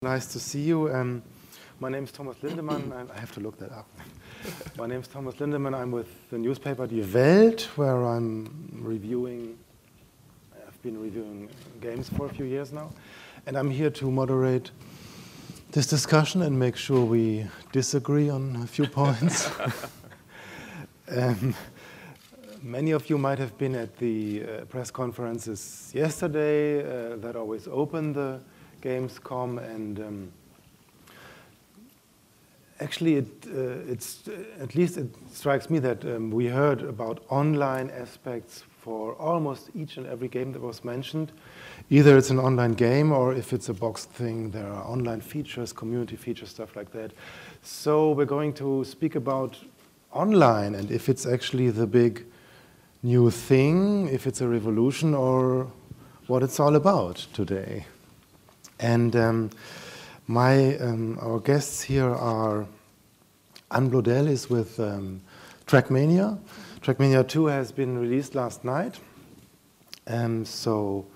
Nice to see you. My name is Thomas Lindemann. I have to look that up. My name is Thomas Lindemann. I'm with the newspaper Die Welt, where I've been reviewing games for a few years now. And I'm here to moderate this discussion and make sure we disagree on a few points. Many of you might have been at the press conferences yesterday that always open the GamesCom, and actually, at least it strikes me that we heard about online aspects for almost each and every game that was mentioned. Either it's an online game, or if it's a boxed thing, there are online features, community features, stuff like that. So we're going to speak about online, and if it's actually the big new thing, if it's a revolution, or what it's all about today. And our guests here are Anne Blodel is with Trackmania. Trackmania 2 has been released last night, so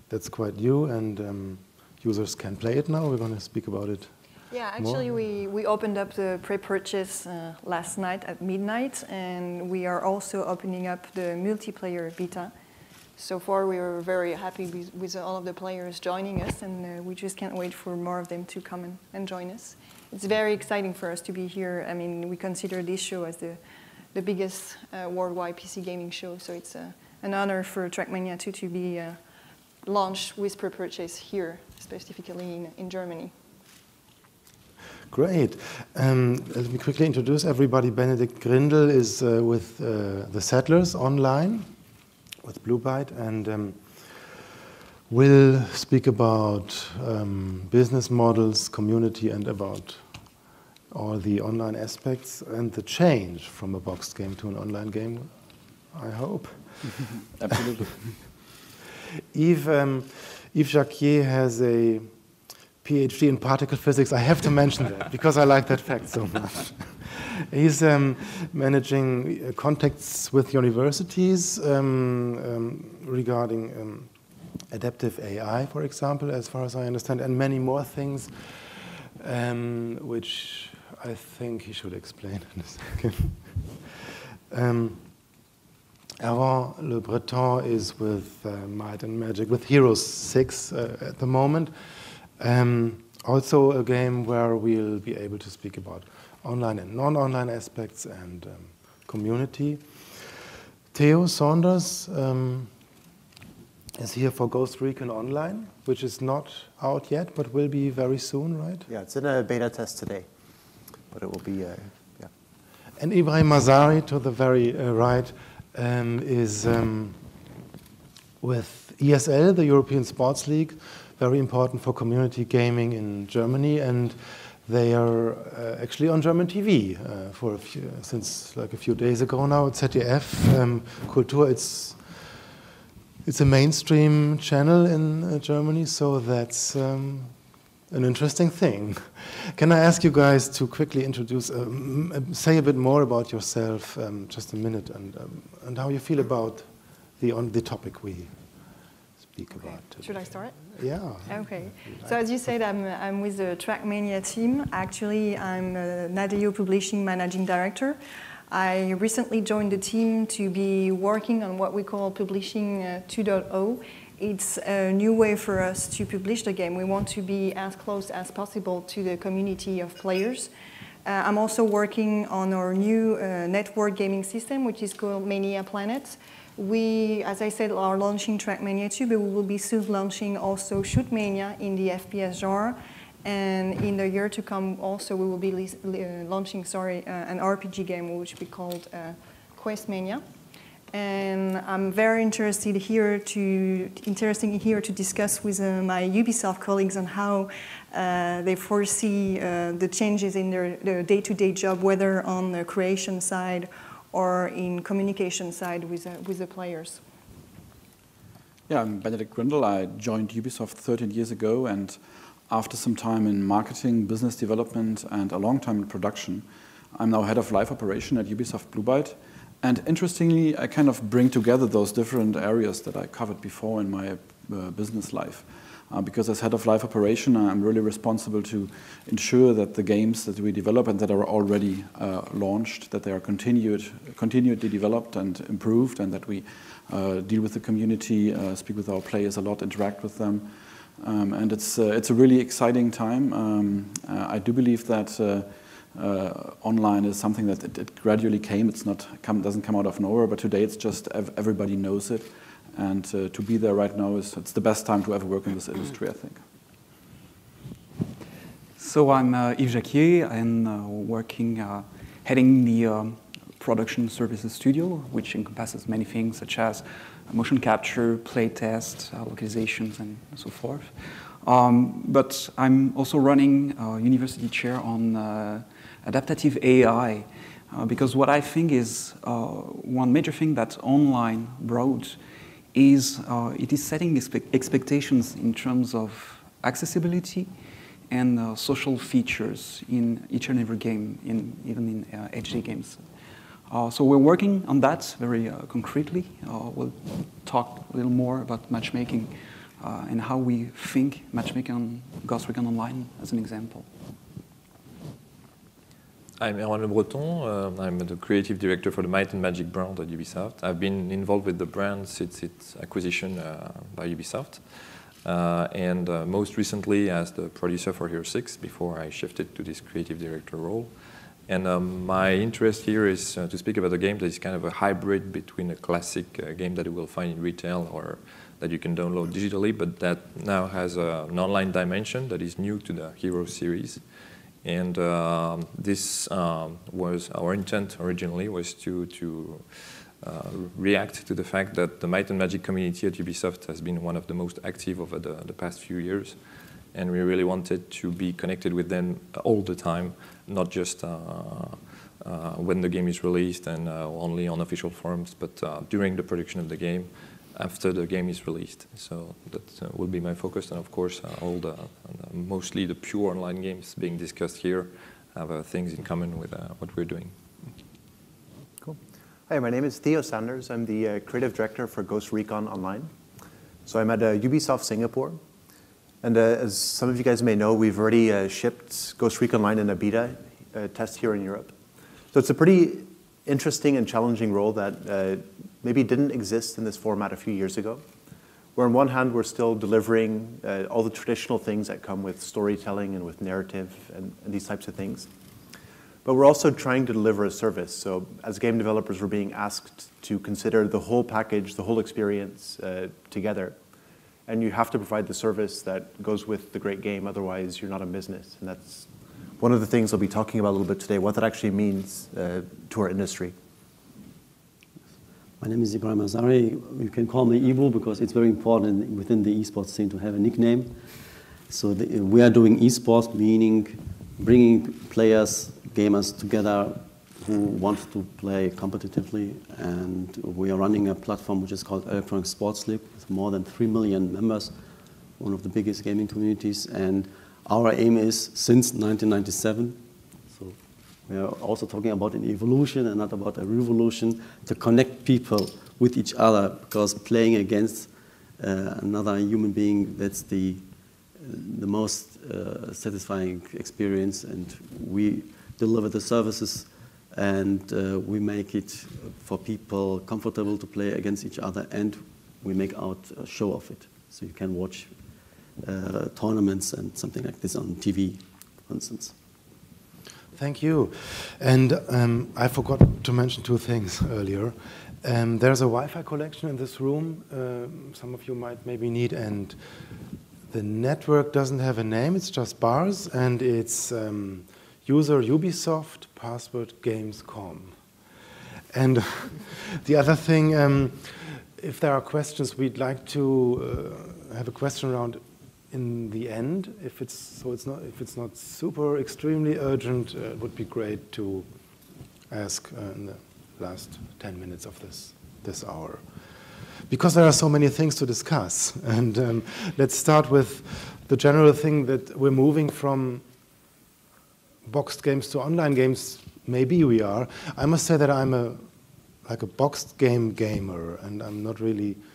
that's quite new, and users can play it now. We're going to speak about it. Yeah, actually, we opened up the pre-purchase last night at midnight, and we are also opening up the multiplayer beta. So far, we are very happy with all of the players joining us, and we just can't wait for more of them to come and join us. It's very exciting for us to be here. I mean, we consider this show as the biggest worldwide PC gaming show, so it's an honor for Trackmania 2 to be launched with pre-purchase here, specifically in Germany. Great. Let me quickly introduce everybody. Benedikt Grindel is with the Settlers online, with Blue Byte, and we'll speak about business models, community, and about all the online aspects and the change from a boxed game to an online game, I hope. Absolutely. Yves Jacquier has a PhD in particle physics. I have to mention that because I like that fact so much. He's managing contacts with universities regarding adaptive AI, for example, as far as I understand, and many more things, which I think he should explain in a second. Aaron Le Breton is with Might and Magic, with Heroes 6 at the moment. Also a game where we'll be able to speak about online and non-online aspects and community. Theo Saunders is here for Ghost Recon Online, which is not out yet, but will be very soon, right? Yeah, it's in a beta test today, but it will be, yeah. And Ibrahim Mazari, to the very right, is with ESL, the European Sports League, very important for community gaming in Germany, and they are actually on German TV since like a few days ago now at ZDF. Kultur, it's a mainstream channel in Germany, so that's an interesting thing. Can I ask you guys to quickly introduce, say a bit more about yourself, just a minute, and how you feel about the topic we speak about today. Should I start? Yeah. Okay. So as you said, I'm with the Trackmania team. Actually, I'm Nadeo Publishing Managing Director. I recently joined the team to be working on what we call Publishing 2.0. It's a new way for us to publish the game. We want to be as close as possible to the community of players. I'm also working on our new network gaming system, which is called Mania Planet. We, as I said, are launching Trackmania 2, but we will be soon launching also Shootmania in the FPS genre. And in the year to come, also, we will be launching, an RPG game which we called Questmania. And I'm very interested here to discuss with my Ubisoft colleagues on how they foresee the changes in their day-to-day job, whether on the creation side or in communication side with the players. Yeah, I'm Benedikt Grindel. I joined Ubisoft 13 years ago, and after some time in marketing, business development, and a long time in production, I'm now head of live operation at Ubisoft Blue Byte. And interestingly, I kind of bring together those different areas that I covered before in my business life. Because as head of live operation, I'm really responsible to ensure that the games that we develop and that are already launched, that they are continually developed and improved, and that we deal with the community, speak with our players a lot, interact with them. And it's a really exciting time. I do believe that online is something that it gradually came. Doesn't come out of nowhere, but today it's just everybody knows it. And to be there right now it's the best time to ever work in this industry, I think. So I'm Yves Jacquier. I'm working, heading the production services studio, which encompasses many things such as motion capture, playtest, localizations, and so forth. But I'm also running a university chair on adaptive AI, because what I think is one major thing that online brought is it is setting expectations in terms of accessibility and social features in each and every game, even in HD games. So we're working on that very concretely. We'll talk a little more about matchmaking and how we think matchmaking on Ghost Recon Online as an example. I'm Erwan Le Breton. I'm the creative director for the Might and Magic brand at Ubisoft. I've been involved with the brand since its acquisition by Ubisoft. And most recently as the producer for Hero 6 before I shifted to this creative director role. And my interest here is to speak about a game that is kind of a hybrid between a classic game that you will find in retail or that you can download digitally, but that now has an online dimension that is new to the Hero series. And this was our intent originally, was to react to the fact that the Might and Magic community at Ubisoft has been one of the most active over the past few years. And we really wanted to be connected with them all the time, not just when the game is released and only on official forums, but during the production of the game, after the game is released. So that will be my focus, and of course mostly the pure online games being discussed here have things in common with what we're doing. Cool. Hi, my name is Theo Sanders. I'm the creative director for Ghost Recon Online. So I'm at Ubisoft Singapore. And as some of you guys may know, we've already shipped Ghost Recon Online in a beta test here in Europe. So it's a pretty interesting and challenging role that maybe didn't exist in this format a few years ago, where on one hand we're still delivering all the traditional things that come with storytelling and with narrative and these types of things. But we're also trying to deliver a service. So as game developers, we're being asked to consider the whole package, the whole experience together. And you have to provide the service that goes with the great game, otherwise you're not a business. And that's one of the things I'll be talking about a little bit today, what that actually means to our industry. My name is Ibrahim Azari. You can call me Ivo because it's very important within the esports scene to have a nickname. So we are doing esports, meaning bringing players, gamers together who want to play competitively. And we are running a platform which is called Electronic Sports League with more than 3 million members, one of the biggest gaming communities. And our aim is, since 1997, so we are also talking about an evolution and not about a revolution, to connect people with each other, because playing against another human being, that's the most satisfying experience. And we deliver the services and we make it for people comfortable to play against each other, and we make out a show of it. So you can watch tournaments and something like this on TV, for instance. Thank you. And I forgot to mention two things earlier. There's a Wi-Fi connection in this room. Some of you might maybe need, and the network doesn't have a name, it's just bars, and it's user Ubisoft, password GamesCom. And the other thing, if there are questions, we'd like to have a question round in the end. If it's not super extremely urgent, it would be great to ask in the last 10 minutes of this hour. because there are so many things to discuss. And let's start with the general thing that we're moving from boxed games to online games. Maybe we are. I must say that I'm a boxed game gamer, and I'm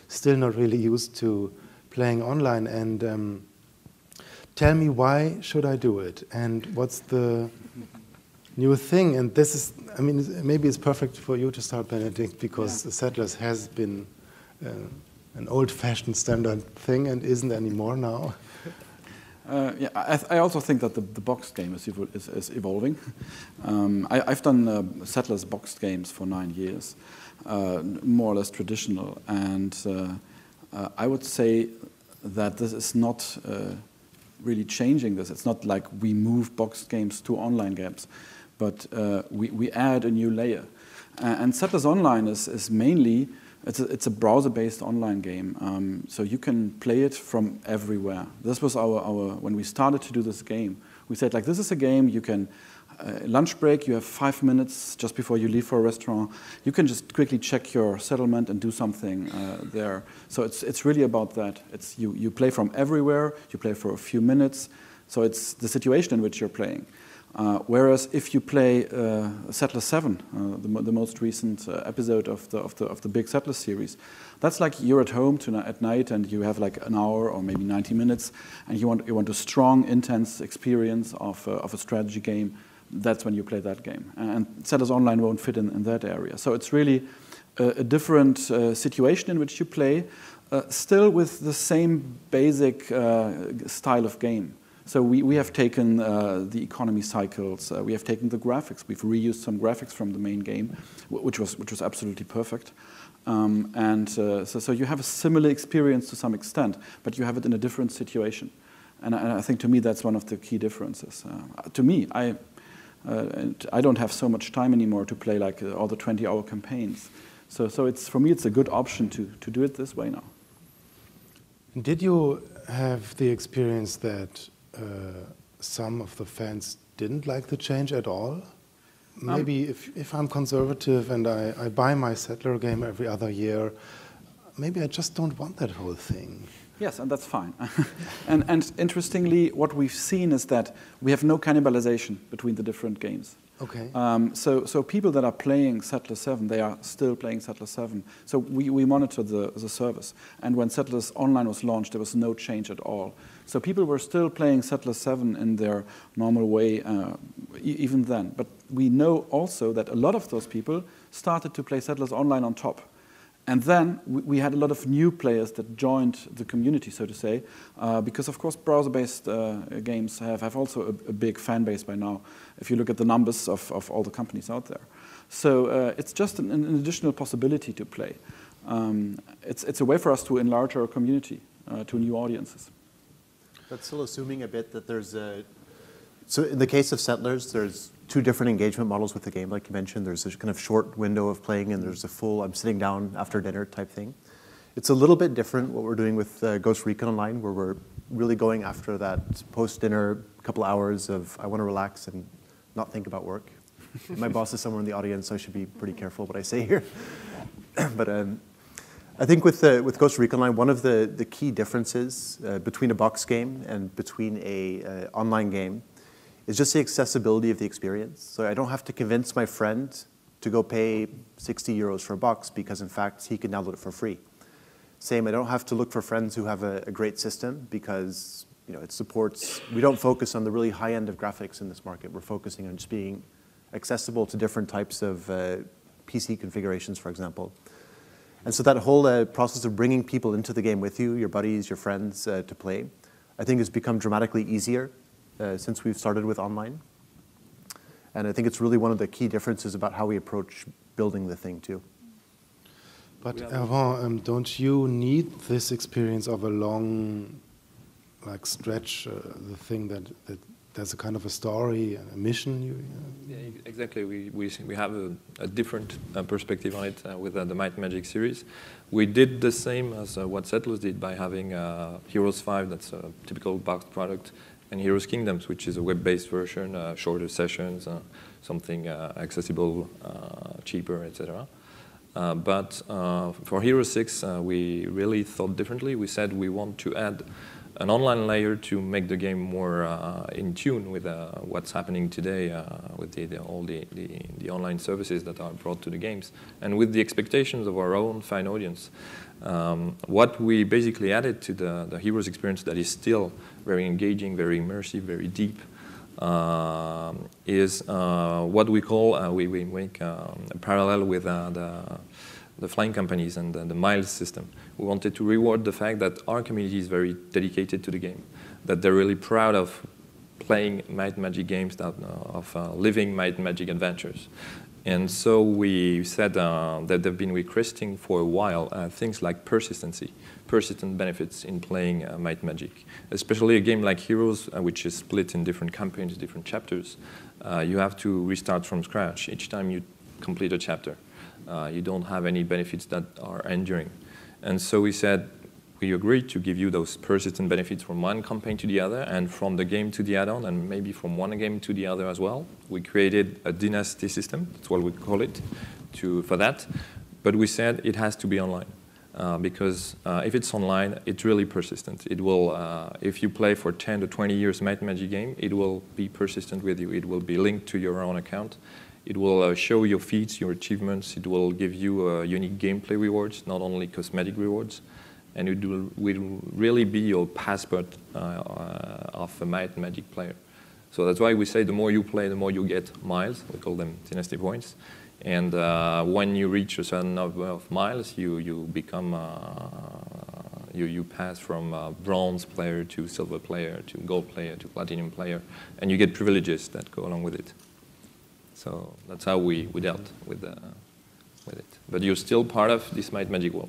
still not really used to playing online. And tell me, why should I do it? And what's the new thing? And this is, I mean, maybe it's perfect for you to start, Benedict, because Settlers has been an old-fashioned standard thing and isn't anymore now. I also think that the boxed game is evolving. I've done Settlers boxed games for 9 years, more or less traditional, and I would say that this is not really changing this. It's not like we move boxed games to online games, but we add a new layer. And Settlers Online is mainly, it's a browser-based online game, so you can play it from everywhere. This was our when we started to do this game, we said, like, this is a game you can, lunch break, you have 5 minutes just before you leave for a restaurant, you can just quickly check your settlement and do something there. So it's really about that. It's you play from everywhere, you play for a few minutes, so it's the situation in which you're playing. Whereas if you play Settlers 7, the most recent episode of the big Settlers series, that's like you're at home at night and you have like an hour or maybe 90 minutes, and you want a strong, intense experience of a strategy game. That's when you play that game. And Settlers Online won't fit in that area. So it's really a different situation in which you play, still with the same basic style of game. So we have taken the economy cycles, we have taken the graphics, we've reused some graphics from the main game, which was absolutely perfect. So you have a similar experience to some extent, but you have it in a different situation. And I think, to me, that's one of the key differences. To me, I don't have so much time anymore to play like all the 20-hour campaigns. So for me, it's a good option to do it this way now. Did you have the experience that some of the fans didn't like the change at all? Maybe if I'm conservative and I buy my Settler game every other year, maybe I just don't want that whole thing. Yes, and that's fine. and interestingly, what we've seen is that we have no cannibalization between the different games. Okay. So people that are playing Settlers 7, they are still playing Settlers 7. So we monitor the service. And when Settlers Online was launched, there was no change at all. So people were still playing Settlers 7 in their normal way, even then. But we know also that a lot of those people started to play Settlers Online on top. And then we had a lot of new players that joined the community, so to say, because, of course, browser-based games have also a big fan base by now, if you look at the numbers of all the companies out there. So it's just an additional possibility to play. It's a way for us to enlarge our community to new audiences. That's still assuming a bit that there's a... So in the case of Settlers, there's 2 different engagement models with the game, like you mentioned. There's a kind of short window of playing, and there's a full, I'm sitting down after dinner type thing. It's a little bit different what we're doing with Ghost Recon Online, where we're really going after that post-dinner couple hours of, I want to relax and not think about work. My boss is somewhere in the audience, so I should be pretty careful what I say here. But I think with Ghost Recon Online, one of the key differences between a box game and between a online game is just the accessibility of the experience. So I don't have to convince my friend to go pay 60 euros for a box because, in fact, he can download it for free. Same, I don't have to look for friends who have a great system because it supports, we don't focus on the really high end of graphics in this market. We're focusing on just being accessible to different types of PC configurations, for example. And so that whole process of bringing people into the game with you, your buddies, your friends, to play, I think has become dramatically easier since we've started with online. And I think it's really one of the key differences about how we approach building the thing, too. But Erwan, don't you need this experience of a long stretch, the thing that there's a kind of a story and a mission? Yeah, exactly. We have a different perspective on it with the Might and Magic series. We did the same as what Settlers did by having Heroes 5, that's a typical boxed product, and Heroes Kingdoms, which is a web-based version, shorter sessions, something accessible, cheaper, etc. But for Hero 6, we really thought differently. We said we want to add an online layer to make the game more in tune with what's happening today with all the online services that are brought to the games, and with the expectations of our own fan audience. What we basically added to the Heroes experience that is still very engaging, very immersive, very deep, is what we call, we make a parallel with the flying companies and the miles system. We wanted to reward the fact that our community is very dedicated to the game, that they're really proud of playing Might and Magic games, of living Might and Magic adventures. And so we said that they've been requesting for a while things like persistent benefits in playing Might and Magic. Especially a game like Heroes, which is split in different campaigns, different chapters. You have to restart from scratch each time you complete a chapter. You don't have any benefits that are enduring. And so we said, we agreed to give you those persistent benefits from one campaign to the other, and from the game to the add-on, and maybe from one game to the other as well. We created a Dynasty System, that's what we call it, for that. But we said it has to be online, because if it's online, it's really persistent. It will, if you play for 10 to 20 years Might and Magic game, it will be persistent with you. It will be linked to your own account. It will show your feats, your achievements. It will give you unique gameplay rewards, not only cosmetic rewards. And it will really be your passport of a Might and Magic player. So that's why we say the more you play, the more you get miles. We call them Dynasty points. And when you reach a certain number of miles, you become, you pass from bronze player to silver player to gold player to platinum player. And you get privileges that go along with it. So that's how we dealt with it. But you're still part of this Might and Magic world.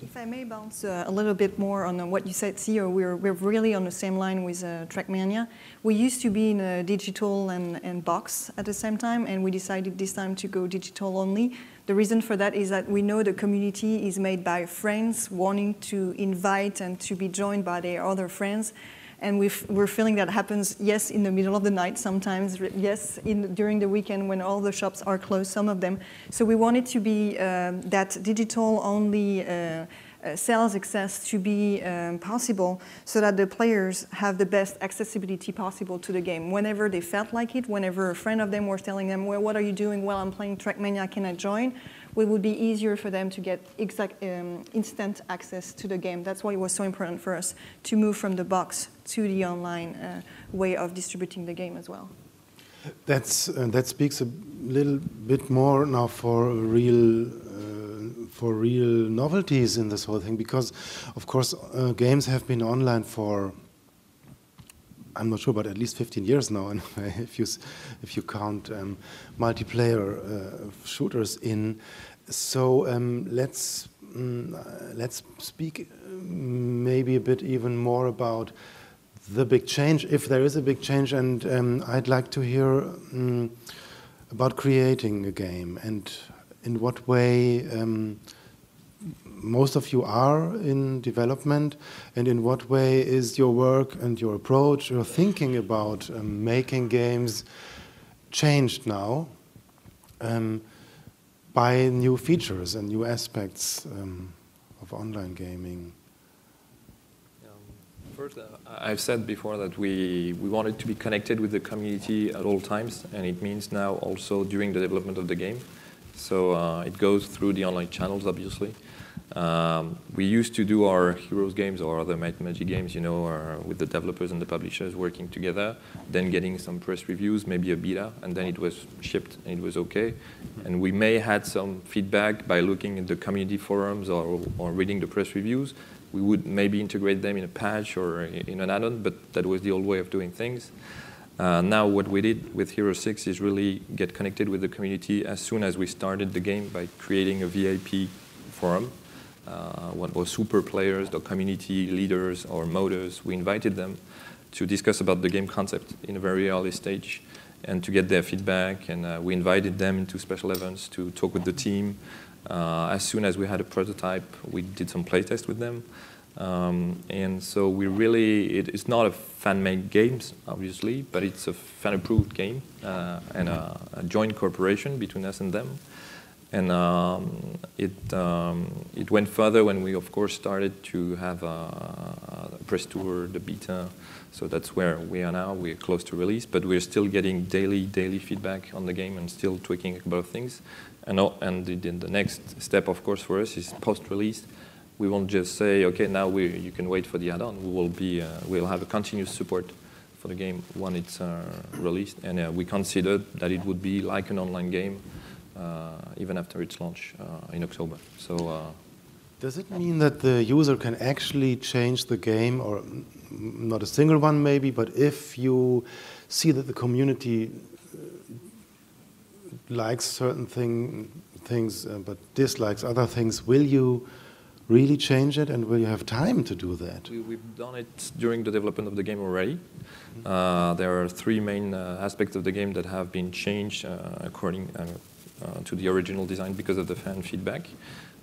If I may bounce a little bit more on what you said, Theo, we're really on the same line with Trackmania. We used to be in a digital and box at the same time, and we decided this time to go digital only. The reason for that is that we know the community is made by friends wanting to invite and to be joined by their other friends. And we're feeling that happens, yes, in the middle of the night sometimes, yes, during the weekend when all the shops are closed, some of them. So we wanted to be that digital-only sales access to be possible so that the players have the best accessibility possible to the game. Whenever they felt like it, whenever a friend of them was telling them, well, what are you doing? Well, I'm playing Trackmania, can I join? It would be easier for them to get instant access to the game. That's why it was so important for us to move from the box to the online way of distributing the game as well. That speaks a little bit more now for real novelties in this whole thing, because, of course, games have been online for, I'm not sure, but at least 15 years now, if you count multiplayer shooters in. So let's speak maybe a bit even more about the big change, if there is a big change, and I'd like to hear about creating a game and in what way most of you are in development, and in what way is your work and your approach, your thinking about making games changed now by new features and new aspects of online gaming. First, I've said before that we wanted to be connected with the community at all times, and it means now also during the development of the game. So it goes through the online channels, obviously. We used to do our Heroes games or other Might and Magic games, you know, with the developers and the publishers working together, then getting some press reviews, maybe a beta, and then it was shipped and it was okay. And we may had some feedback by looking at the community forums or reading the press reviews. We would maybe integrate them in a patch or in an add-on, but that was the old way of doing things. Now what we did with Hero 6 is really get connected with the community as soon as we started the game by creating a VIP forum. What was super players, the community leaders or moders, we invited them to discuss about the game concept in a very early stage and to get their feedback, and we invited them into special events to talk with the team. As soon as we had a prototype, we did some playtest with them. And so we really, it's not a fan-made game, obviously, but it's a fan-approved game and a joint cooperation between us and them. And it went further when we, of course, started to have a press tour, the beta. So that's where we are now. We're close to release, but we're still getting daily feedback on the game and still tweaking a couple of things. And the next step, of course, for us is post-release. We won't just say, okay, now you can wait for the add-on. We'll have a continuous support for the game when it's released, and we considered that it would be like an online game even after its launch in October. So. Does it mean that the user can actually change the game, or not a single one maybe, but if you see that the community likes certain things but dislikes other things, will you really change it, and will you have time to do that? We've done it during the development of the game already. There are three main aspects of the game that have been changed according to the original design because of the fan feedback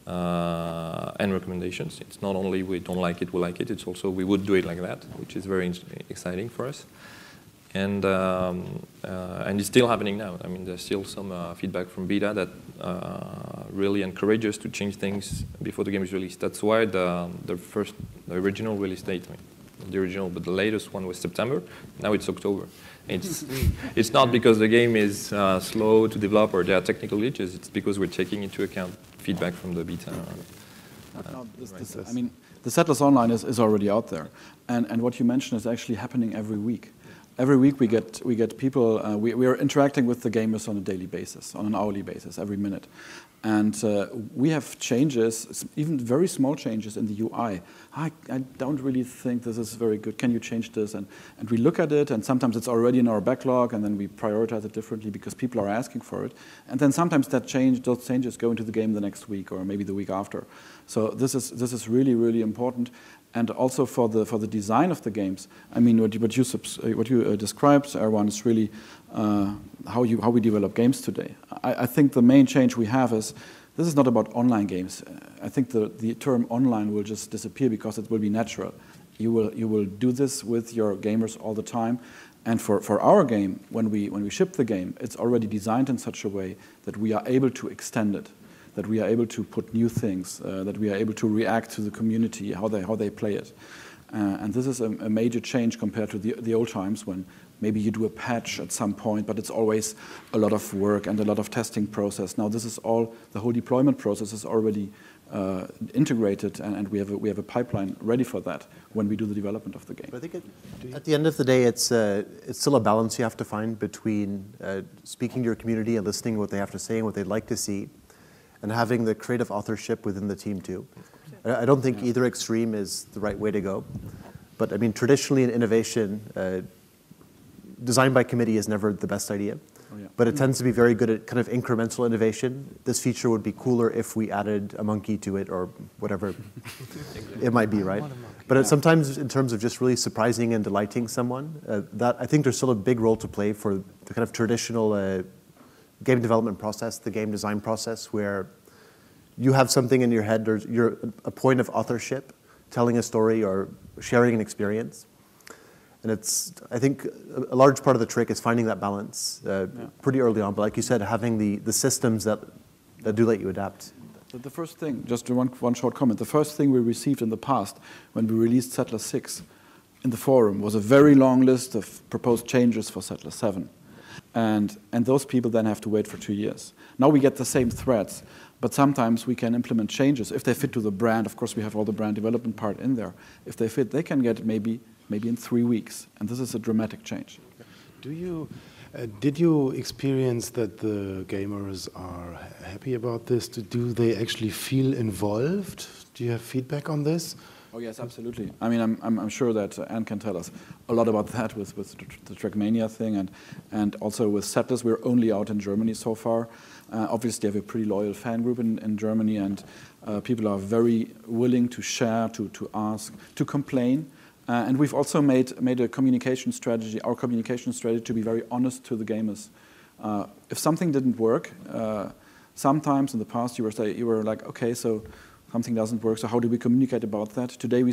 and recommendations. It's not only we don't like it, we like it, it's also we would do it like that, which is very exciting for us. And it's still happening now. I mean, there's still some feedback from beta that really encourages us to change things before the game is released. That's why the original release date, but the latest one was September. Now it's October. It's not because the game is slow to develop or there are technical glitches. It's because we're taking into account feedback from the beta. I mean, the Settlers Online is already out there, and what you mentioned is actually happening every week. Every week we get people. We are interacting with the gamers on a daily basis, on an hourly basis, every minute, and we have changes, even very small changes in the UI. I don't really think this is very good. Can you change this? And we look at it, and sometimes it's already in our backlog, and then we prioritize it differently because people are asking for it. And then sometimes those changes go into the game the next week or maybe the week after. So this is really, really important. And also for the design of the games, I mean, what you described, Erwan, is really how we develop games today. I think the main change we have is this is not about online games. I think the term online will just disappear because it will be natural. You will do this with your gamers all the time. And for our game, when we ship the game, it's already designed in such a way that we are able to extend it, that we are able to put new things, that we are able to react to the community, how they play it. And this is a major change compared to the old times when maybe you do a patch at some point, but it's always a lot of work and a lot of testing process. Now this is the whole deployment process is already integrated, and we have a pipeline ready for that when we do the development of the game. But I think at the end of the day, it's still a balance you have to find between speaking to your community and listening to what they have to say and what they'd like to see, and having the creative authorship within the team too. I don't think either extreme is the right way to go. But I mean, traditionally in innovation, design by committee is never the best idea. But it tends to be very good at kind of incremental innovation. This feature would be cooler if we added a monkey to it or whatever it might be, right? But sometimes in terms of just really surprising and delighting someone, that I think there's still a big role to play for the kind of traditional game development process, the game design process, where you have something in your head, you're a point of authorship, telling a story or sharing an experience. And I think a large part of the trick is finding that balance pretty early on. But like you said, having the systems that do let you adapt. The first thing, just one short comment, the first thing we received in the past when we released Settlers 6 in the forum was a very long list of proposed changes for Settlers 7. And those people then have to wait for 2 years. Now we get the same threads, but sometimes we can implement changes. If they fit to the brand, of course we have all the brand development part in there. If they fit, they can get maybe in 3 weeks. And this is a dramatic change. Did you experience that the gamers are happy about this? Do they actually feel involved? Do you have feedback on this? Oh yes, absolutely. I mean, I'm sure that Anne can tell us a lot about that with the Trackmania thing, and also with Settlers. We're only out in Germany so far. Obviously, we have a pretty loyal fan group in Germany, and people are very willing to share, to ask, to complain. And we've also made a communication strategy, our communication strategy, to be very honest to the gamers. If something didn't work, sometimes in the past you were like, okay, so something doesn't work, so how do we communicate about that? Today we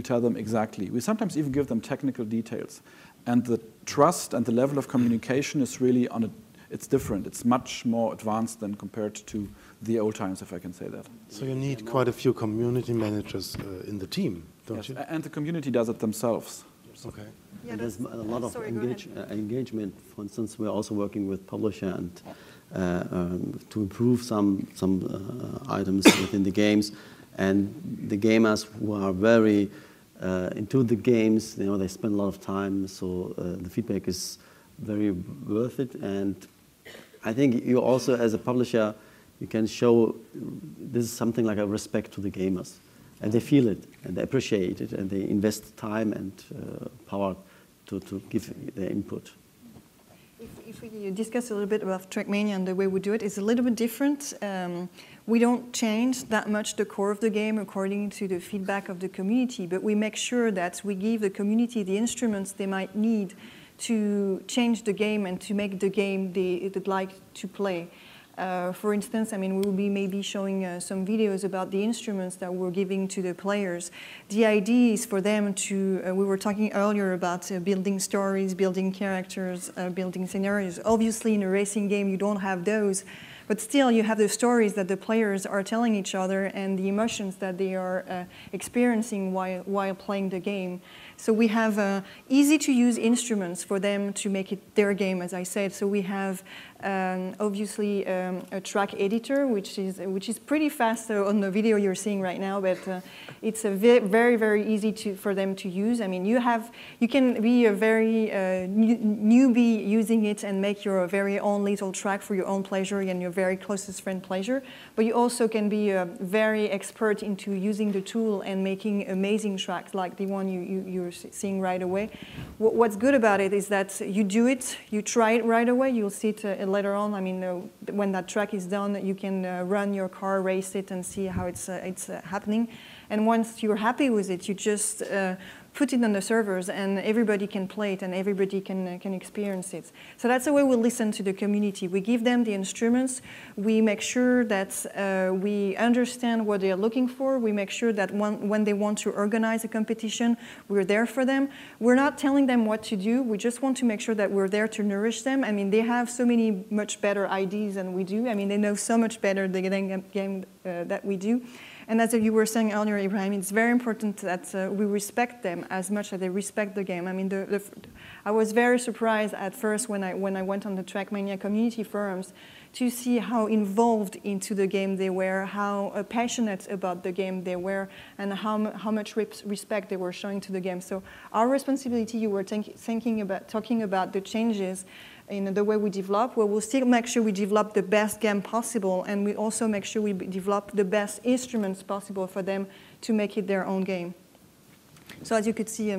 tell them exactly. We sometimes even give them technical details. And the trust and the level of communication is really it's different. It's much more advanced than compared to the old times, if I can say that. So you need quite a few community managers in the team, don't you? And the community does it themselves. Okay. Yeah, and there's a lot of sorry, go ahead. engagement. For instance, we're also working with publisher and to improve some items within the games. And the gamers who are very into the games, they spend a lot of time. So the feedback is very worth it. And I think you also, as a publisher, you can show this is something like a respect to the gamers. And they feel it, and they appreciate it, and they invest time and power to give their input. If we discuss a little bit about Trackmania and the way we do it, it's a little bit different. We don't change that much the core of the game according to the feedback of the community, but we make sure that we give the community the instruments they might need to change the game and to make the game they'd like to play. For instance, we will be maybe showing some videos about the instruments that we're giving to the players. The idea is for them to, we were talking earlier about building stories, building characters, building scenarios. Obviously, in a racing game, you don't have those, but still you have the stories that the players are telling each other and the emotions that they are experiencing while playing the game. So we have easy-to-use instruments for them to make it their game, as I said. So we have obviously a track editor, which is pretty fast on the video you're seeing right now, but it's a very, very easy for them to use. You can be a very newbie using it and make your very own little track for your own pleasure and your very closest friend pleasure, but you also can be very expert into using the tool and making amazing tracks like the one you're seeing right away. What's good about it is that you do it, you try it right away, you'll see it later on. When that track is done, you can run your car, race it, and see how it's happening. And once you're happy with it, you just put it on the servers, and everybody can play it, and everybody can experience it. So that's the way we listen to the community. We give them the instruments. We make sure that we understand what they're looking for. We make sure that when they want to organize a competition, we're there for them. We're not telling them what to do. We just want to make sure that we're there to nourish them. They have so many much better ideas than we do. They know so much better the game that we do. And as you were saying earlier, Ibrahim, it's very important that we respect them as much as they respect the game. I was very surprised at first when I went on the Trackmania community forums to see how involved into the game they were, how passionate about the game they were, and how much respect they were showing to the game. So our responsibility, you were talking about the changes in the way we develop, we'll still make sure we develop the best game possible, and we also make sure we develop the best instruments possible for them to make it their own game. So as you could see, you're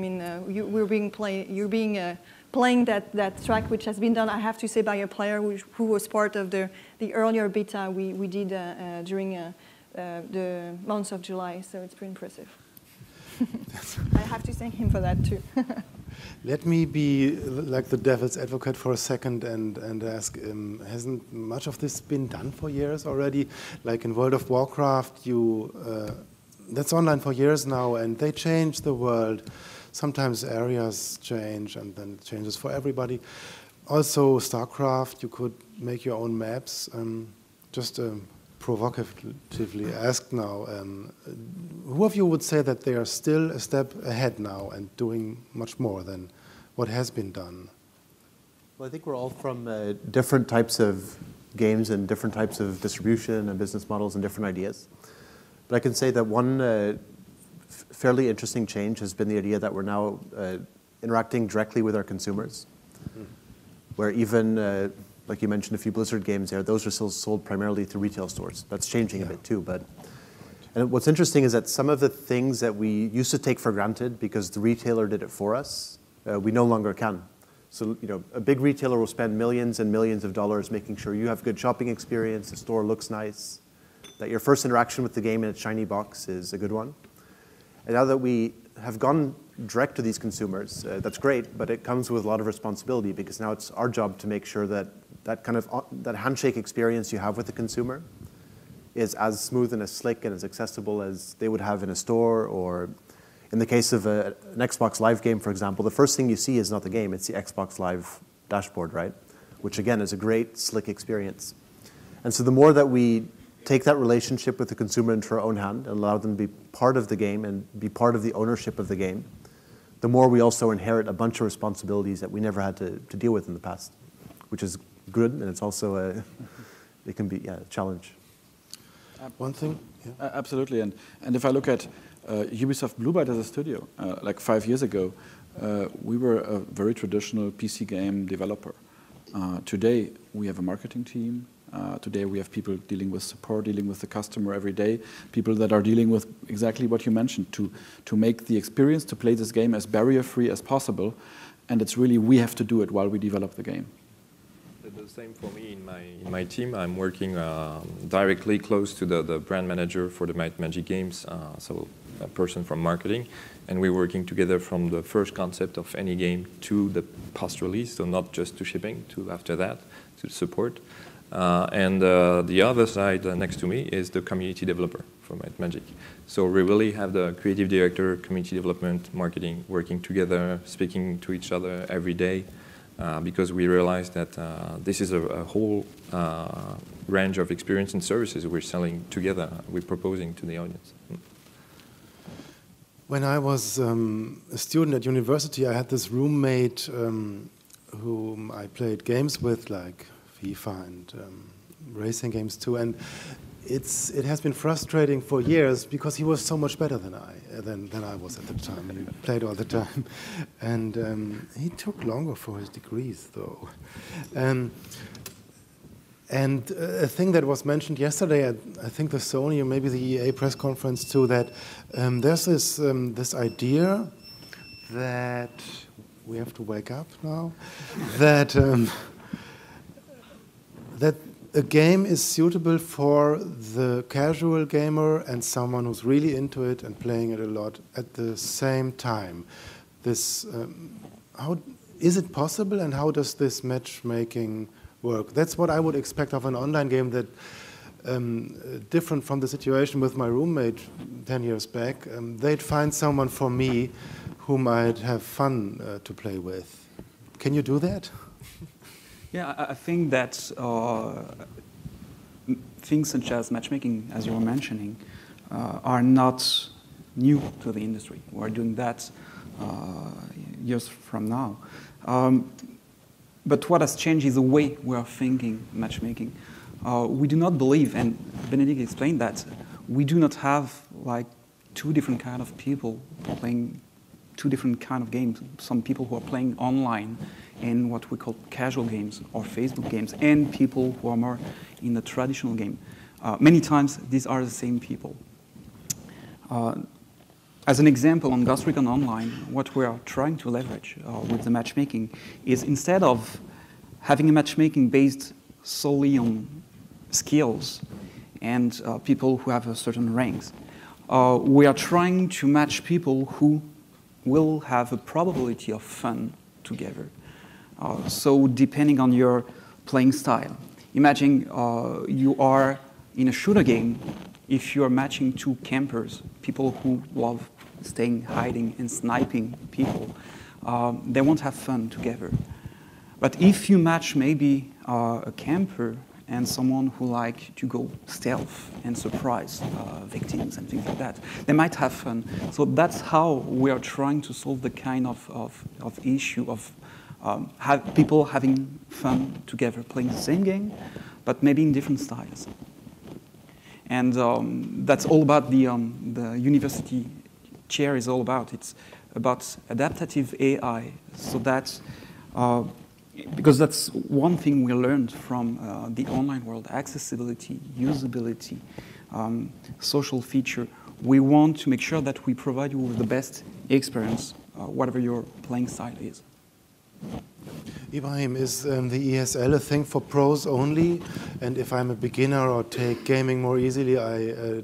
playing that track which has been done, I have to say, by a player who was part of the earlier beta we did during the month of July, so it's pretty impressive. I have to thank him for that too. Let me be like the devil's advocate for a second and ask, hasn't much of this been done for years already? Like in World of Warcraft, that's online for years now, and they change the world. Sometimes areas change, and then it changes for everybody. Also, StarCraft, you could make your own maps. Just provocatively asked now, who of you would say that they are still a step ahead now and doing much more than what has been done? Well, I think we're all from different types of games and different types of distribution and business models and different ideas. But I can say that one fairly interesting change has been the idea that we're now interacting directly with our consumers, where even like you mentioned a few Blizzard games there, those are still sold primarily through retail stores. That's changing a bit too. And what's interesting is that some of the things that we used to take for granted because the retailer did it for us, we no longer can. So a big retailer will spend millions and millions of dollars making sure you have good shopping experience, the store looks nice, that your first interaction with the game in its shiny box is a good one. And now that we have gone direct to these consumers, that's great, but it comes with a lot of responsibility because now it's our job to make sure that that handshake experience you have with the consumer is as smooth and as slick and as accessible as they would have in a store, or in the case of an Xbox Live game, for example, the first thing you see is not the game, it's the Xbox Live dashboard, right? which again is a great, slick experience. And so the more that we take that relationship with the consumer into our own hand and allow them to be part of the game and be part of the ownership of the game, the more we also inherit a bunch of responsibilities that we never had to deal with in the past, which is good, and it's also it can be a challenge. One thing? Yeah. Absolutely, and if I look at Ubisoft Blue Byte as a studio, like 5 years ago, we were a very traditional PC game developer. Today, we have a marketing team. Today, we have people dealing with support, dealing with the customer every day, people that are dealing with exactly what you mentioned, to make the experience to play this game as barrier-free as possible. And it's really, we have to do it while we develop the game. The same for me in my team. I'm working directly close to the brand manager for the Might and Magic games, so a person from marketing, and we're working together from the first concept of any game to the post-release, so not just to shipping, to after that, to support. And the other side next to me is the community developer for Might and Magic. So we really have the creative director, community development, marketing working together, speaking to each other every day. Because we realize that this is a whole range of experience and services we're selling together, we're proposing to the audience. When I was a student at university, I had this roommate whom I played games with, like FIFA and racing games too, and it has been frustrating for years because he was so much better than I was at the time. He played all the time, and he took longer for his degrees though. And a thing that was mentioned yesterday, I think the Sony or maybe the EA press conference too, that there's this idea that we have to wake up now, that that a game is suitable for the casual gamer and someone who's really into it and playing it a lot at the same time. This, how is it possible, and how does this matchmaking work? That's what I would expect of an online game, that different from the situation with my roommate 10 years back. They'd find someone for me whom I'd have fun to play with. Can you do that? Yeah, I think that things such as matchmaking, as you were mentioning, are not new to the industry. We're doing that years from now. But what has changed is the way we are thinking matchmaking. We do not believe, and Benedict explained that, we do not have like two different kind of people playing two different kind of games. Some people who are playing online in what we call casual games or Facebook games, and people who are more in the traditional game. Many times, these are the same people. As an example, on Ghost Recon Online, what we are trying to leverage with the matchmaking is, instead of having a matchmaking based solely on skills and people who have a certain ranks, we are trying to match people who will have a probability of fun together. So depending on your playing style, imagine you are in a shooter game. If you are matching two campers, people who love staying, hiding, and sniping people, they won't have fun together. But if you match maybe a camper and someone who like to go stealth and surprise victims and things like that, they might have fun. So that's how we are trying to solve the kind of issue of have people having fun together, playing the same game, but maybe in different styles. And that's all about the university chair is all about. It's about adaptive AI, so that because that's one thing we learned from the online world: accessibility, usability, social feature. We want to make sure that we provide you with the best experience, whatever your playing style is. Ibrahim, is the ESL a thing for pros only? And if I'm a beginner or take gaming more easily, I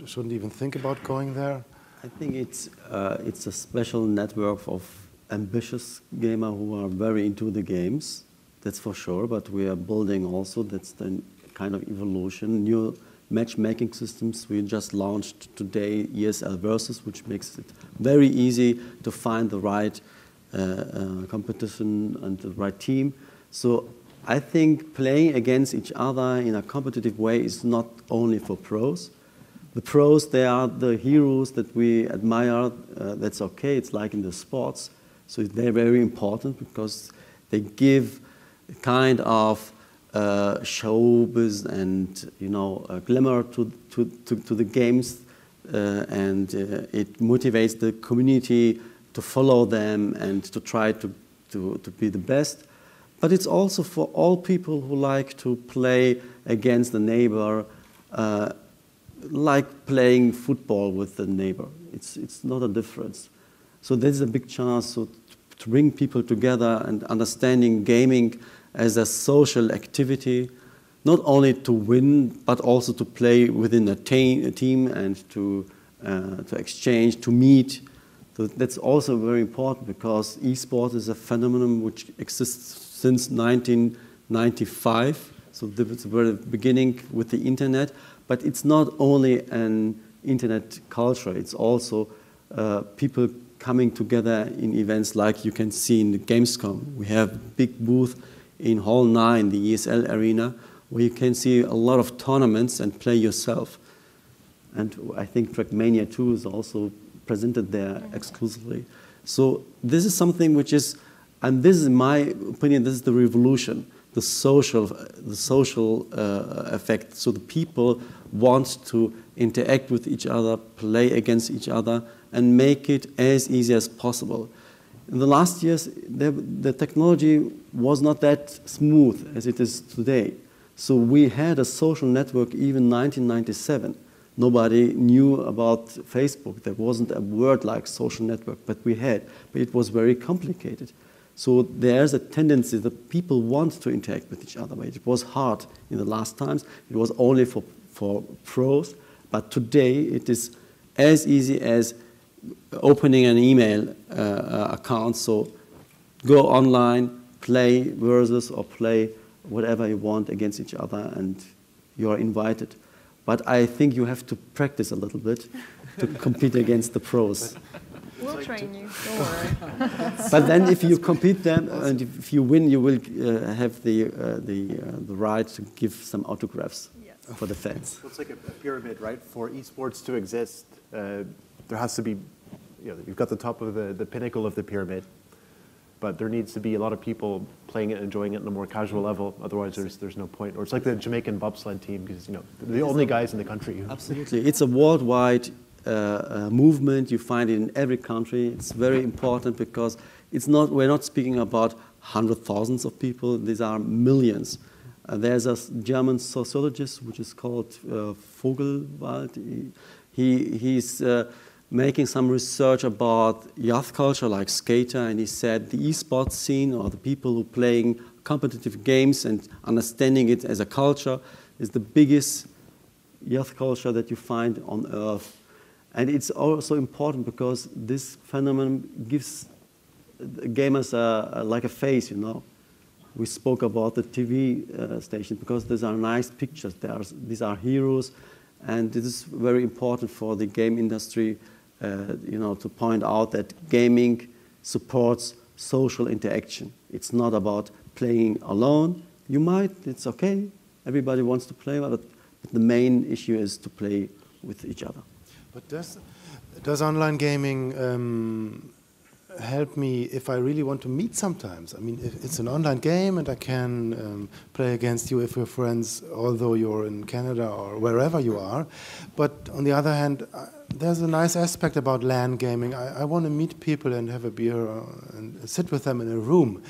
shouldn't even think about going there? I think it's a special network of ambitious gamers who are very into the games, that's for sure, but we are building also, that's the kind of evolution, new matchmaking systems. We just launched today ESL Versus, which makes it very easy to find the right competition and the right team. So I think playing against each other in a competitive way is not only for pros. The pros, they are the heroes that we admire. That's okay. It's like in the sports. So they're very important because they give a kind of showbiz and glamour to the games, and it motivates the community to follow them and to try to be the best. But it's also for all people who like to play against the neighbor, like playing football with the neighbor. It's not a difference. So there's a big chance to bring people together and understanding gaming as a social activity, not only to win, but also to play within a team and to exchange, to meet. So that's also very important because esports is a phenomenon which exists since 1995. So it's the very beginning with the internet. But it's not only an internet culture, it's also people coming together in events like you can see in the GamesCom. We have a big booth in Hall 9, the ESL arena, where you can see a lot of tournaments and play yourself. And I think Trackmania 2 is also presented there exclusively. So this is something which is, and this is in my opinion, this is the revolution, the social effect. So the people want to interact with each other, play against each other, and make it as easy as possible. In the last years, the technology was not that smooth as it is today. So we had a social network even in 1997. Nobody knew about Facebook. There wasn't a word like social network, but we had. But it was very complicated. So there's a tendency that people want to interact with each other. But it was hard in the last times. It was only for pros. But today it is as easy as opening an email account. So go online, play versus or play whatever you want against each other, and you are invited. But I think you have to practice a little bit to compete against the pros. We'll train you, don't worry. But then if you compete them and if you win, you will have the right to give some autographs for the fans. It's like a pyramid, right? For esports to exist, there has to be, you've got the top of the pinnacle of the pyramid, but there needs to be a lot of people playing it and enjoying it on a more casual level. Otherwise, there's no point. Or it's like the Jamaican bobsled team, because they're the only guys in the country. Absolutely, it's a worldwide movement. You find it in every country. It's very important because we're not speaking about hundreds, thousands of people. These are millions. There's a German sociologist which is called Vogelwald. He's making some research about youth culture like skater, and he said the esports scene, or the people who are playing competitive games and understanding it as a culture, is the biggest youth culture that you find on earth. And it's also important because this phenomenon gives gamers like a face, We spoke about the TV station because these are nice pictures. These are heroes, and it is very important for the game industry to point out that gaming supports social interaction. It's not about playing alone. It's okay. Everybody wants to play, but the main issue is to play with each other. But does online gaming help me if I really want to meet sometimes? I mean, if it's an online game and I can play against you if we're friends, although you're in Canada or wherever you are. But on the other hand, there's a nice aspect about LAN gaming. I want to meet people and have a beer and sit with them in a room.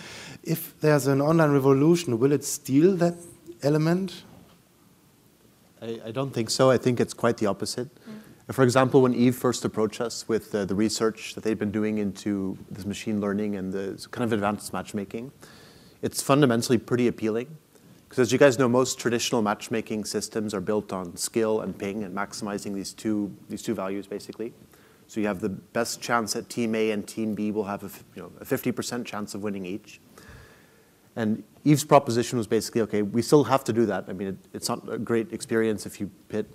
If there's an online revolution, will it steal that element? I don't think so. I think it's quite the opposite. For example, when Eve first approached us with the research that they've been doing into this machine learning and the kind of advanced matchmaking, it's fundamentally pretty appealing. Because as you guys know, most traditional matchmaking systems are built on skill and ping and maximizing these two values, basically. So you have the best chance that Team A and Team B will have a 50% chance of winning each. And Eve's proposition was basically, okay, we still have to do that. I mean, it's not a great experience if you pit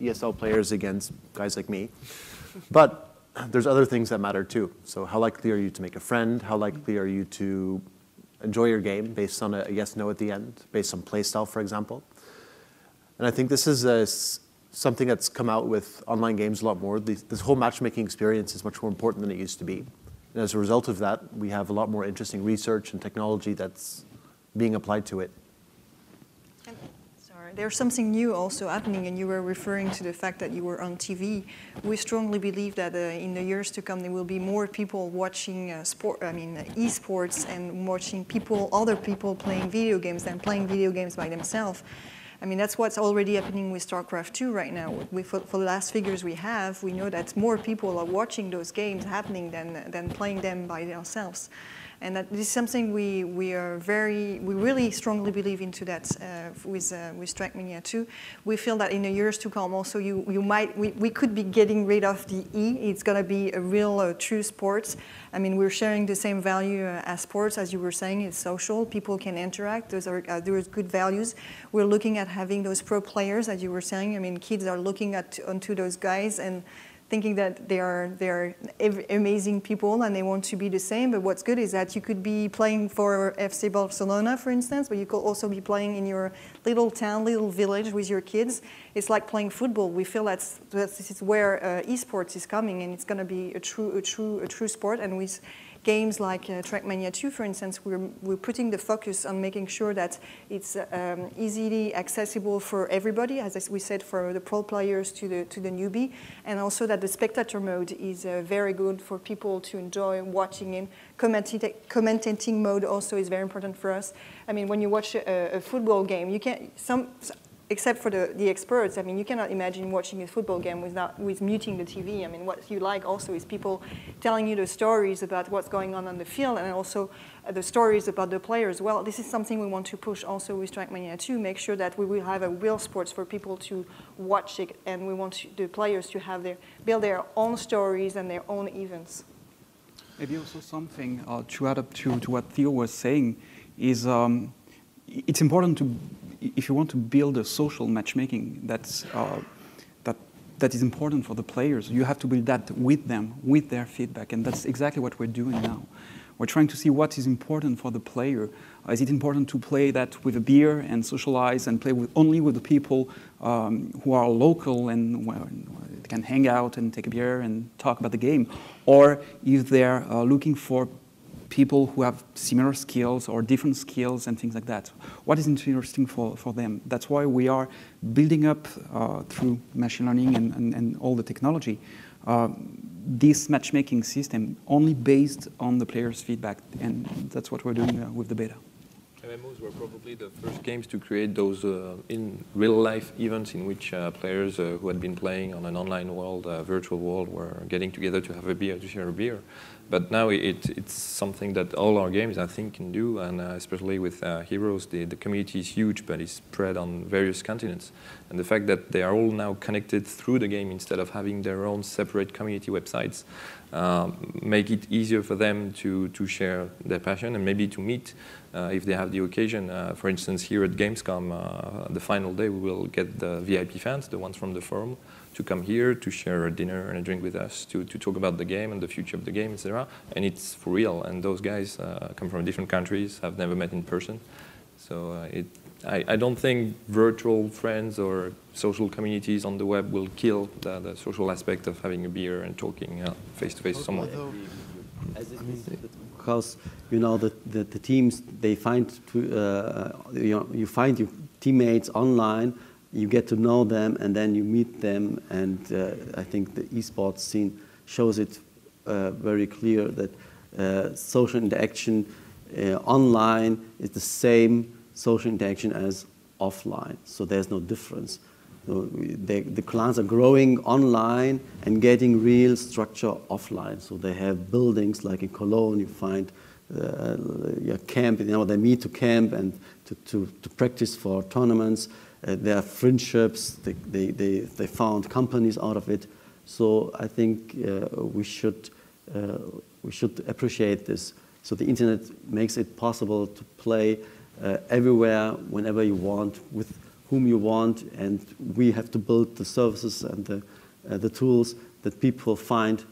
ESL players against guys like me. But there's other things that matter too. So how likely are you to make a friend? How likely are you to enjoy your game based on a yes/no at the end, based on playstyle, for example? And I think this is something that's come out with online games a lot more. This whole matchmaking experience is much more important than it used to be. And as a result of that, we have a lot more interesting research and technology that's being applied to it. There's something new also happening, and you were referring to the fact that you were on TV. We strongly believe that in the years to come, there will be more people watching esports and watching other people playing video games than playing video games by themselves. I mean, that's what's already happening with StarCraft 2 right now. For the last figures we have, we know that more people are watching those games happening than playing them by themselves. And that this is something we really strongly believe into that with Trackmania 2. We feel that in the years to come also we could be getting rid of the E. It's going to be a real true sports. I mean, we're sharing the same value as sports, as you were saying. It's social. People can interact. Those are good values. We're looking at having those pro players, as you were saying. I mean, kids are looking onto those guys and thinking that they're amazing people and they want to be the same. But what's good is that you could be playing for FC Barcelona, for instance, but you could also be playing in your little town, little village with your kids. It's like playing football. We feel this is where esports is coming, and it's going to be a true sport. And with games like Trackmania 2, for instance, we're putting the focus on making sure that it's easily accessible for everybody, as we said, for the pro players to the newbie, and also that the spectator mode is very good for people to enjoy watching him. Commentating mode also is very important for us. I mean, when you watch a football game, you can't except for the experts, I mean, you cannot imagine watching a football game with muting the TV. I mean, what you like also is people telling you the stories about what's going on the field, and also the stories about the players. Well, this is something we want to push also with Trackmania 2, make sure that we will have a real sports for people to watch it, and we want the players to build their own stories and their own events. Maybe also something to add up to what Theo was saying is it's important to, if you want to build a social matchmaking that is important for the players, you have to build that with them, with their feedback, and that's exactly what we're doing now. We're trying to see what is important for the player. Is it important to play that with a beer and socialize and play only with the people who are local and can hang out and take a beer and talk about the game? Or if they're looking for people who have similar skills or different skills and things like that. What is interesting for them? That's why we are building up through machine learning and all the technology this matchmaking system only based on the player's feedback, and that's what we're doing with the beta. MMOs were probably the first games to create those in real-life events in which players who had been playing on an online world, virtual world, were getting together to have a beer, to share a beer. But now it's something that all our games, I think, can do, and especially with Heroes, the community is huge, but it's spread on various continents. And the fact that they are all now connected through the game instead of having their own separate community websites make it easier for them to share their passion and maybe to meet if they have the occasion. For instance, here at GamesCom, the final day, we will get the VIP fans, the ones from the forum, to come here to share a dinner and a drink with us, to talk about the game and the future of the game, etc. And it's for real. And those guys come from different countries, have never met in person. So I don't think virtual friends or social communities on the web will kill the social aspect of having a beer and talking face-to-face with someone. Because the teams, they find you find your teammates online, you get to know them, and then you meet them. And I think the esports scene shows it very clear that social interaction online is the same social interaction as offline. So there's no difference. So the clans are growing online and getting real structure offline. So they have buildings like in Cologne. You find your camp. They meet to camp and to practice for tournaments. There are friendships. They found companies out of it. So I think we should appreciate this. So the internet makes it possible to play everywhere, whenever you want, with whom you want, and we have to build the services and the tools that people find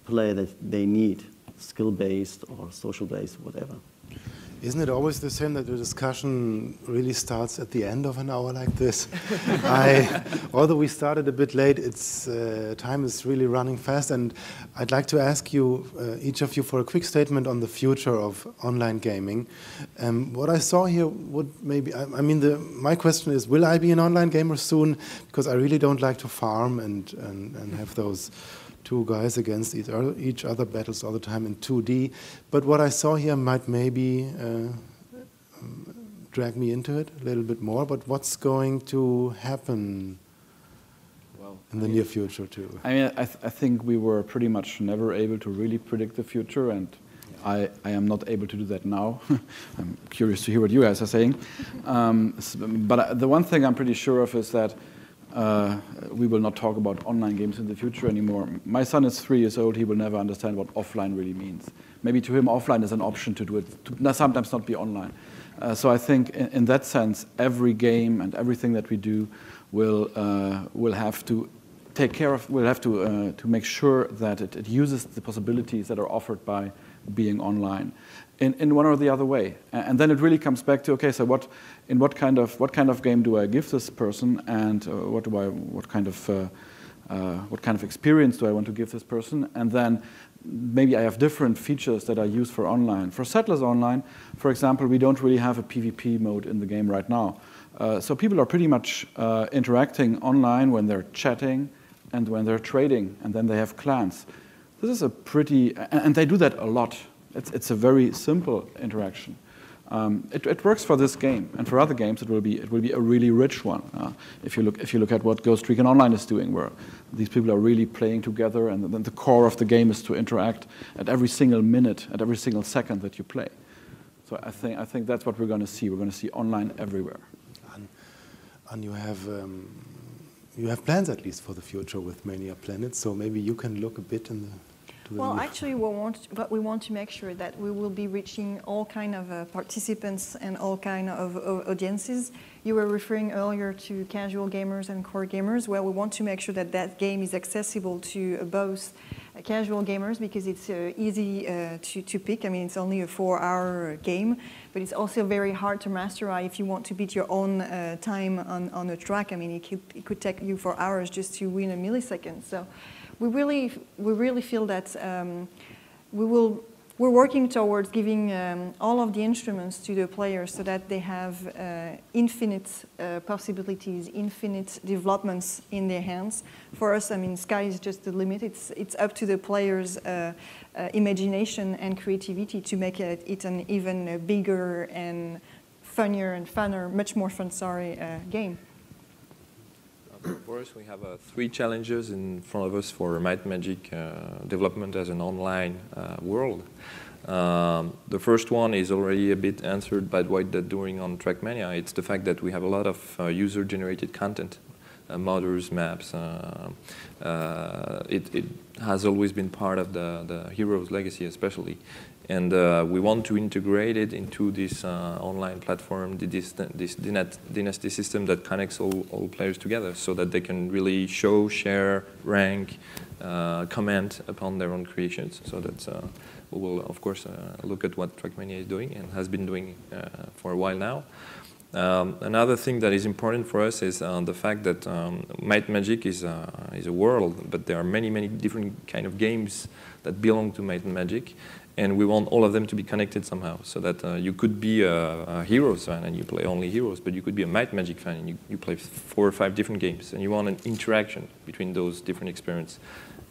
play that they need, skill-based or social-based, whatever. Isn't it always the same that the discussion really starts at the end of an hour like this? Although we started a bit late, time is really running fast, and I'd like to ask you, each of you, for a quick statement on the future of online gaming. What I saw here would maybe, my question is, will I be an online gamer soon? Because I really don't like to farm and have those two guys against each other battles all the time in 2D. But what I saw here might maybe drag me into it a little bit more. But what's going to happen in the near future too? I mean, I think we were pretty much never able to really predict the future, and I am not able to do that now. I'm curious to hear what you guys are saying. But the one thing I'm pretty sure of is that we will not talk about online games in the future anymore. My son is 3 years old. He will never understand what offline really means. Maybe to him, offline is an option to do it, to sometimes not be online. So I think in that sense, every game and everything that we do will have to take care of, we'll have to make sure that it uses the possibilities that are offered by being online in one or the other way. And then it really comes back to, okay, so what kind of game do I give this person, and what kind of experience do I want to give this person? And then maybe I have different features that I use for online. For Settlers Online, for example, we don't really have a PvP mode in the game right now. So people are pretty much interacting online when they're chatting and when they're trading, and then they have clans. This is a pretty, and they do that a lot. It's a very simple interaction. It works for this game, and for other games it will be a really rich one. If you look at what Ghost Recon Online is doing, where these people are really playing together, and then the core of the game is to interact at every single minute, at every single second that you play. So I think that's what we're going to see. We're going to see online everywhere. And you have plans at least for the future with Mania Planets, so maybe you can look a bit in the. Well, actually, what we want to make sure that we will be reaching all kind of participants and all kind of audiences. You were referring earlier to casual gamers and core gamers. Well, we want to make sure that that game is accessible to both casual gamers, because it's easy to pick. I mean, it's only a 4-hour game, but it's also very hard to master if you want to beat your own time on a track. I mean, it could take you 4 hours just to win a millisecond. So we really feel that we're working towards giving all of the instruments to the players so that they have infinite possibilities, infinite developments in their hands. For us, I mean, sky is just the limit. It's up to the players' imagination and creativity to make it an even bigger and funner, much more fun, game. For us, we have 3 challenges in front of us for Might and Magic development as an online world. The first one is already a bit answered by what they're doing on Trackmania. It's the fact that we have a lot of user-generated content, modders, maps. It has always been part of the Heroes legacy, especially. And we want to integrate it into this online platform, this Dynasty System that connects all players together, so that they can really show, share, rank, comment upon their own creations. So that's we will, of course, look at what Trackmania is doing and has been doing for a while now. Another thing that is important for us is the fact that Might Magic is a world, but there are many different kind of games that belong to Might and Magic. And we want all of them to be connected somehow, so that you could be a Heroes fan and you play only Heroes, but you could be a Might Magic fan and you play 4 or 5 different games, and you want an interaction between those different experiences.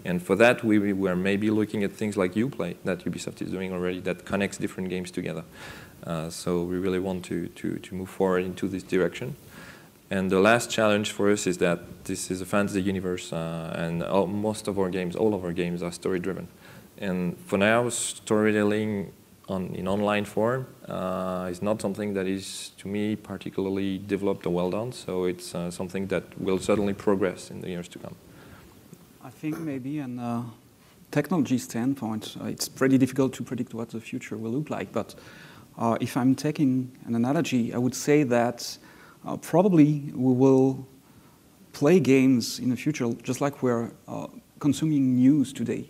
And for that, we are maybe looking at things like Uplay, that Ubisoft is doing already, that connects different games together. So we really want to move forward into this direction. And the last challenge for us is that this is a fantasy universe, and most of our games, all of our games, are story-driven. And for now, storytelling in online form is not something that is, to me, particularly developed or well done. So it's something that will certainly progress in the years to come. I think maybe on a technology standpoint, it's pretty difficult to predict what the future will look like. But if I'm taking an analogy, I would say that probably we will play games in the future just like we're consuming news today.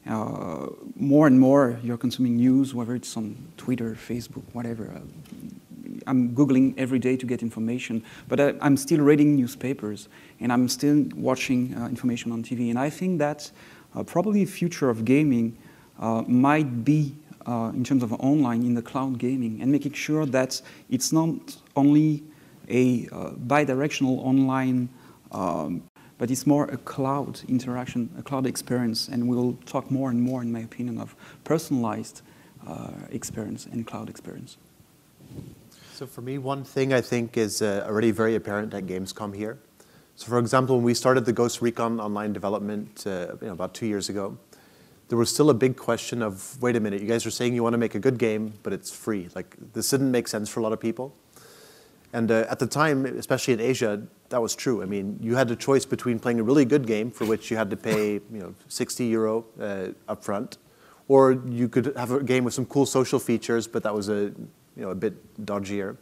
more and more you're consuming news, whether it's on Twitter, Facebook, whatever. I'm Googling every day to get information, but I'm still reading newspapers, and I'm still watching information on TV. And I think that probably the future of gaming might be, in terms of online, in the cloud gaming, and making sure that it's not only a bi-directional online, but it's more a cloud interaction, a cloud experience, and we'll talk more and more, in my opinion, of personalized experience and cloud experience. So for me, one thing I think is already very apparent at GamesCom here. So for example, when we started the Ghost Recon online development about 2 years ago, there was still a big question of, wait a minute, you guys are saying you want to make a good game, but it's free. Like, this didn't make sense for a lot of people. And at the time, especially in Asia, that was true. I mean, you had a choice between playing a really good game, for which you had to pay €60 upfront, or you could have a game with some cool social features, but that was a bit dodgier.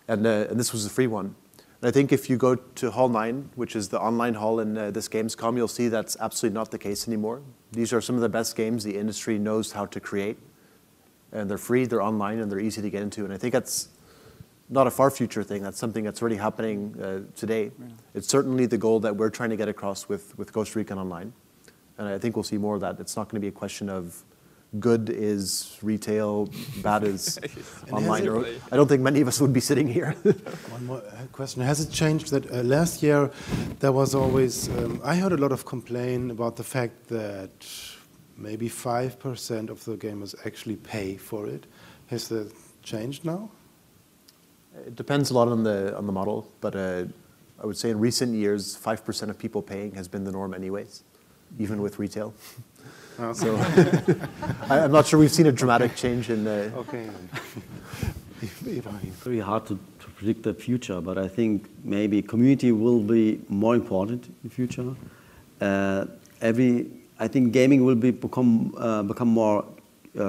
And this was a free one. And I think if you go to Hall 9, which is the online hall in this Gamescom, you'll see that's absolutely not the case anymore. These are some of the best games the industry knows how to create. And they're free, they're online, and they're easy to get into. And I think that's not a far future thing. That's something that's already happening today. Yeah. It's certainly the goal that we're trying to get across with Ghost Recon Online. And I think we'll see more of that. It's not going to be a question of good is retail, bad is online. I don't think many of us would be sitting here. One more question. Has it changed that last year there was always, I heard a lot of complaint about the fact that maybe 5% of the gamers actually pay for it. Has that changed now? It depends a lot on the model, but I would say in recent years, 5% of people paying has been the norm anyways, even with retail. Okay. So I'm not sure we've seen a dramatic change in the... Okay. It's very hard to predict the future, but I think maybe community will be more important in the future. I think gaming will become more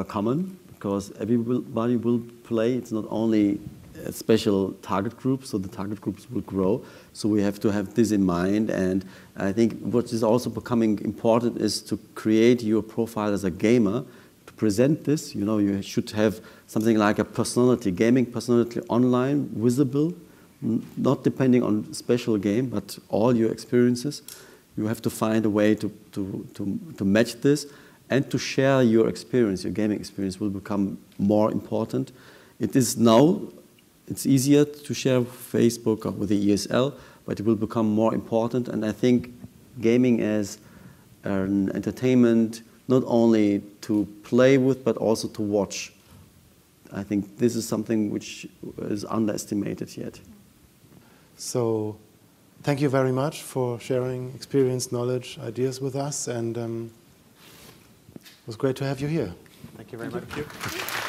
common, because everybody will play. It's not only a special target group, so the target groups will grow. So we have to have this in mind. And I think what is also becoming important is to create your profile as a gamer, to present this. You should have something like a personality, gaming personality online, visible, not depending on special game, but all your experiences. You have to find a way to match this, and to share your experience, your gaming experience will become more important. It is now. It's easier to share Facebook or with the ESL, but it will become more important. And I think gaming as an entertainment, not only to play with, but also to watch. I think this is something which is underestimated yet. So thank you very much for sharing experience, knowledge, ideas with us. And it was great to have you here. Thank you very much. Thank you.